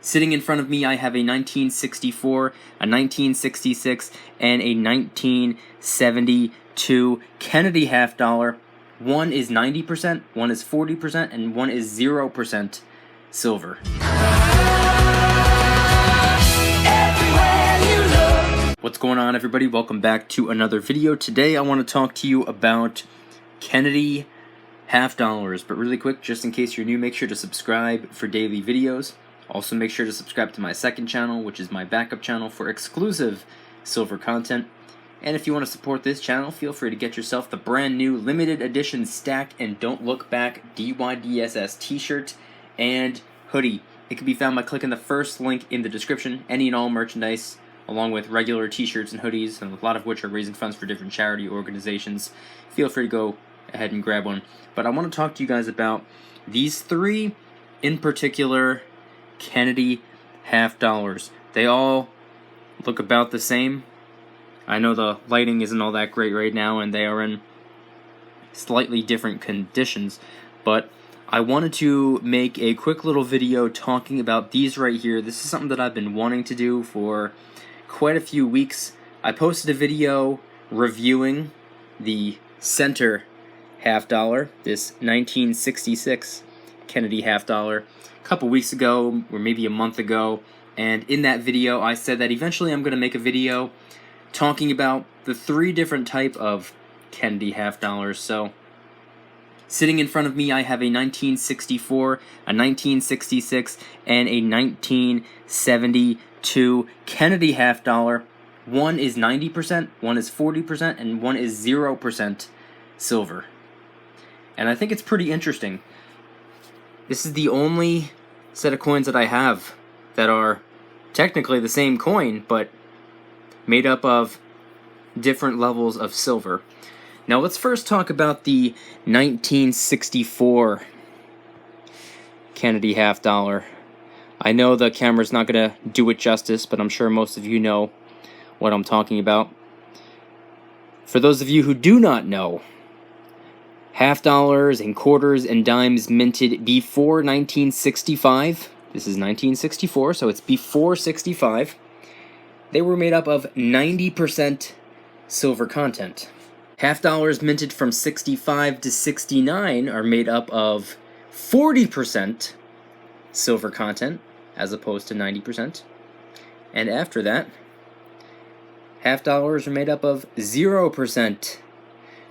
Sitting in front of me, I have a 1964, a 1966, and a 1972 Kennedy half dollar. One is 90%, one is 40%, and one is 0% silver. What's going on, everybody? Welcome back to another video. Today I want to talk to you about Kennedy half dollars, but really quick, just in case you're new, make sure to subscribe for daily videos. Also make sure to subscribe to my second channel, which is my backup channel for exclusive silver content. And if you want to support this channel, feel free to get yourself the brand new limited edition Stack and Don't Look Back DYDSS t-shirt and hoodie. It can be found by clicking the first link in the description. Any and all merchandise, along with regular t-shirts and hoodies, and a lot of which are raising funds for different charity organizations. Feel free to go ahead and grab one. But I want to talk to you guys about these three in particular Kennedy half dollars. They all look about the same. I know the lighting isn't all that great right now and they are in slightly different conditions, but I wanted to make a quick little video talking about these right here. This is something that I've been wanting to do for quite a few weeks. I posted a video reviewing the center half dollar, this 1966 Kennedy half dollar, a couple weeks ago or maybe a month ago, and in that video I said that eventually I'm going to make a video talking about the three different type of Kennedy half dollars. So sitting in front of me I have a 1964, a 1966, and a 1972 Kennedy half dollar. One is 90%, one is 40%, and one is 0% silver. And I think it's pretty interesting. This is the only set of coins that I have that are technically the same coin, but made up of different levels of silver. Now let's first talk about the 1964 Kennedy half dollar. I know the camera's not going to do it justice, but I'm sure most of you know what I'm talking about. For those of you who do not know, half dollars and quarters and dimes minted before 1965. This is 1964, so it's before 65. They were made up of 90% silver content. Half dollars minted from 65 to 69 are made up of 40% silver content, as opposed to 90%. And after that, half dollars are made up of 0%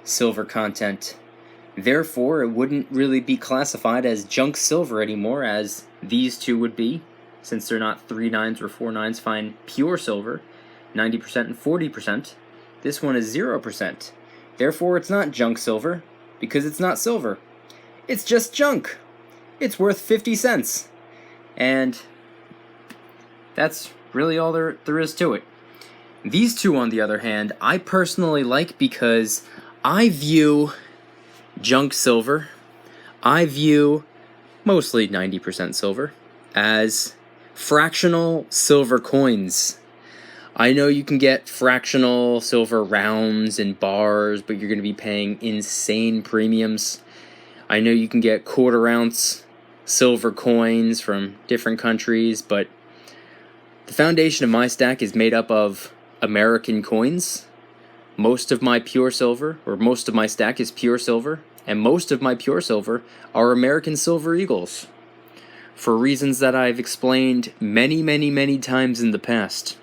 silver content. Therefore, it wouldn't really be classified as junk silver anymore, as these two would be, since they're not 3 nines or 4 nines fine pure silver, 90% and 40%. This one is 0%. Therefore, it's not junk silver, because it's not silver. It's just junk. It's worth 50 cents. And that's really all there is to it. These two, on the other hand, I personally like because I view junk silver, I view mostly 90% silver, as fractional silver coins. I know you can get fractional silver rounds and bars, but you're going to be paying insane premiums. I know you can get quarter-ounce silver coins from different countries, but the foundation of my stack is made up of American coins. Most of my pure silver, or most of my stack, is pure silver, and most of my pure silver are American Silver Eagles, for reasons that I've explained many times in the past.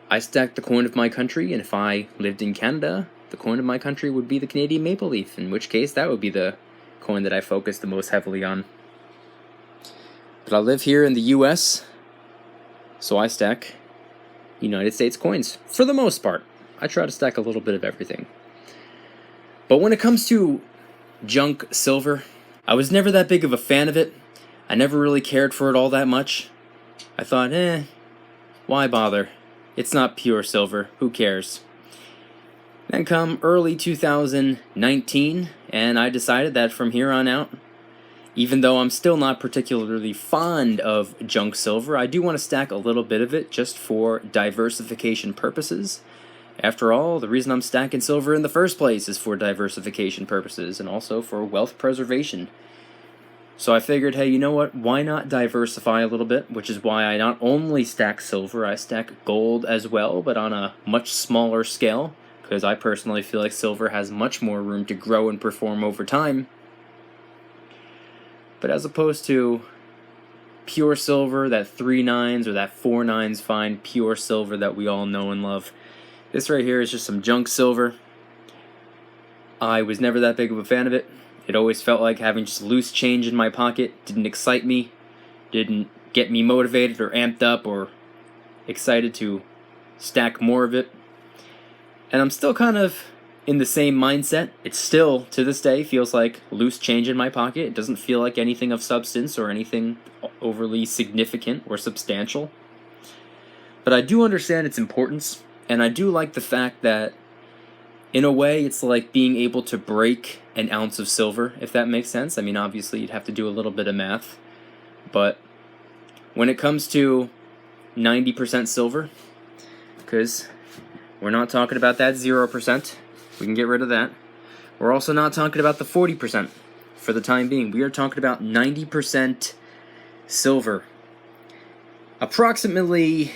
I stack the coin of my country, and if I lived in Canada, the coin of my country would be the Canadian Maple Leaf, in which case that would be the coin that I focus the most heavily on. But I live here in the US, so I stack United States coins, for the most part. I try to stack a little bit of everything. But when it comes to junk silver, I was never that big of a fan of it. I never really cared for it all that much. I thought, why bother? It's not pure silver, who cares? Then come early 2019, and I decided that from here on out, even though I'm still not particularly fond of junk silver, I do want to stack a little bit of it just for diversification purposes. After all, the reason I'm stacking silver in the first place is for diversification purposes and also for wealth preservation. So I figured, hey, you know what? Why not diversify a little bit? Which is why I not only stack silver, I stack gold as well, but on a much smaller scale, because I personally feel like silver has much more room to grow and perform over time. But as opposed to pure silver, that 3 nines or that 4 nines fine pure silver that we all know and love, this right here is just some junk silver. I was never that big of a fan of it. It always felt like having just loose change in my pocket didn't excite me, didn't get me motivated or amped up or excited to stack more of it. And I'm still kind of in the same mindset. It still, to this day, feels like loose change in my pocket. It doesn't feel like anything of substance or anything overly significant or substantial. But I do understand its importance, and I do like the fact that in a way, it's like being able to break an ounce of silver, if that makes sense. I mean, obviously, you'd have to do a little bit of math. But when it comes to 90% silver, because we're not talking about that 0%, we can get rid of that. We're also not talking about the 40% for the time being. We are talking about 90% silver. Approximately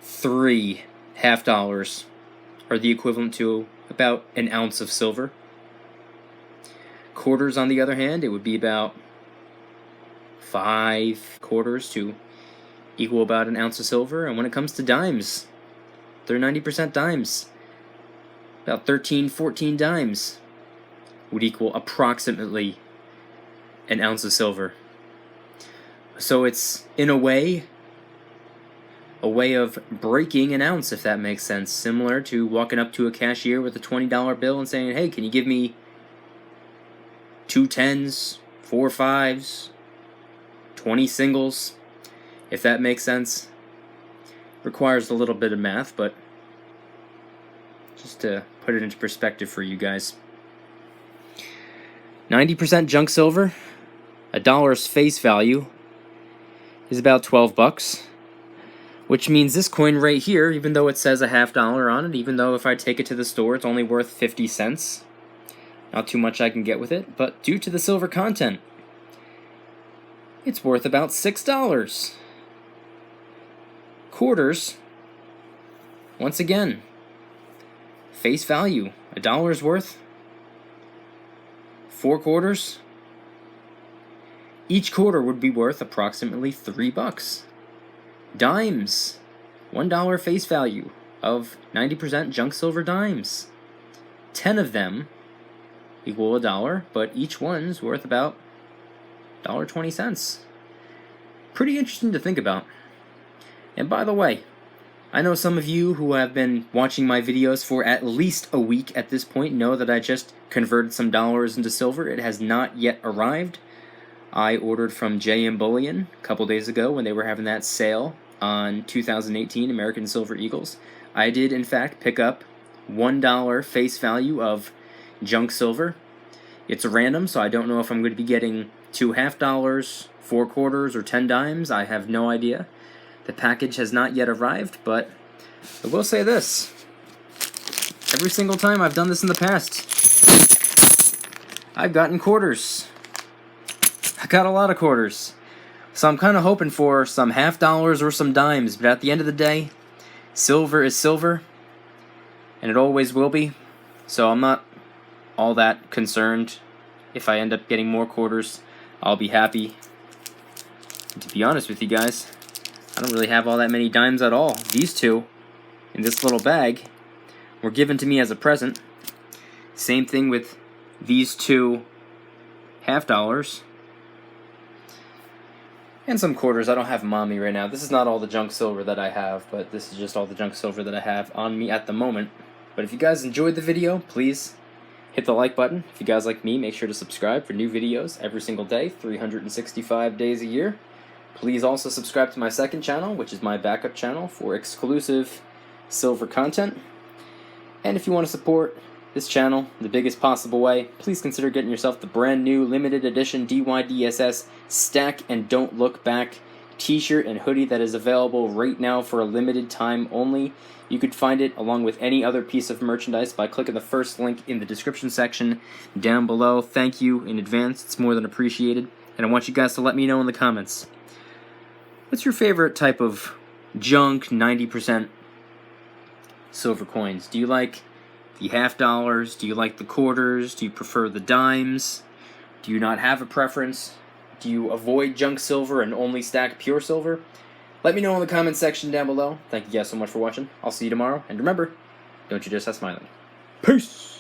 3 half dollars are the equivalent to about an ounce of silver. Quarters, on the other hand, it would be about 5 quarters to equal about an ounce of silver. And when it comes to dimes, they're 90% dimes. About 13, 14 dimes would equal approximately an ounce of silver. So it's, in a way of breaking an ounce, if that makes sense. Similar to walking up to a cashier with a $20 bill and saying, hey, can you give me 2 10s, 4 5s, 20 singles, if that makes sense. Requires a little bit of math, but just to put it into perspective for you guys. 90% junk silver, $1's face value is about $12. Which means this coin right here, even though it says a half dollar on it, even though if I take it to the store it's only worth 50 cents, not too much I can get with it, but due to the silver content, it's worth about $6. Quarters, once again, face value, $1's worth, 4 quarters. Each quarter would be worth approximately $3. Dimes, $1 face value of 90% junk silver dimes. 10 of them equal $1, but each one's worth about $1.20. Pretty interesting to think about. And by the way, I know some of you who have been watching my videos for at least a week at this point know that I just converted some dollars into silver. It has not yet arrived. I ordered from JM Bullion a couple days ago when they were having that sale on 2018 American Silver Eagles. I did, in fact, pick up $1 face value of junk silver. It's random, so I don't know if I'm going to be getting 2 half dollars, 4 quarters, or 10 dimes. I have no idea. The package has not yet arrived, but I will say this. Every single time I've done this in the past, I've gotten quarters. I got a lot of quarters. So I'm kind of hoping for some half dollars or some dimes, but at the end of the day, silver is silver, and it always will be. So I'm not all that concerned. If I end up getting more quarters, I'll be happy. And to be honest with you guys, I don't really have all that many dimes at all. These two in this little bag were given to me as a present. Same thing with these 2 half dollars. And some quarters. I don't have them on me right now. This is not all the junk silver that I have, but this is just all the junk silver that I have on me at the moment. But if you guys enjoyed the video, please hit the like button. If you guys like me, make sure to subscribe for new videos every single day, 365 days a year. Please also subscribe to my second channel, which is my backup channel for exclusive silver content. And if you want to support this channel the biggest possible way, please consider getting yourself the brand new limited edition DYDSS Stack and Don't Look Back t-shirt and hoodie that is available right now for a limited time only. You could find it along with any other piece of merchandise by clicking the first link in the description section down below. Thank you in advance. It's more than appreciated. And I want you guys to let me know in the comments, what's your favorite type of junk 90% silver coins? Do you like the half dollars? Do you like the quarters? Do you prefer the dimes? Do you not have a preference? Do you avoid junk silver and only stack pure silver? Let me know in the comments section down below. Thank you guys so much for watching. I'll see you tomorrow. And remember, don't you just have smiling. Peace!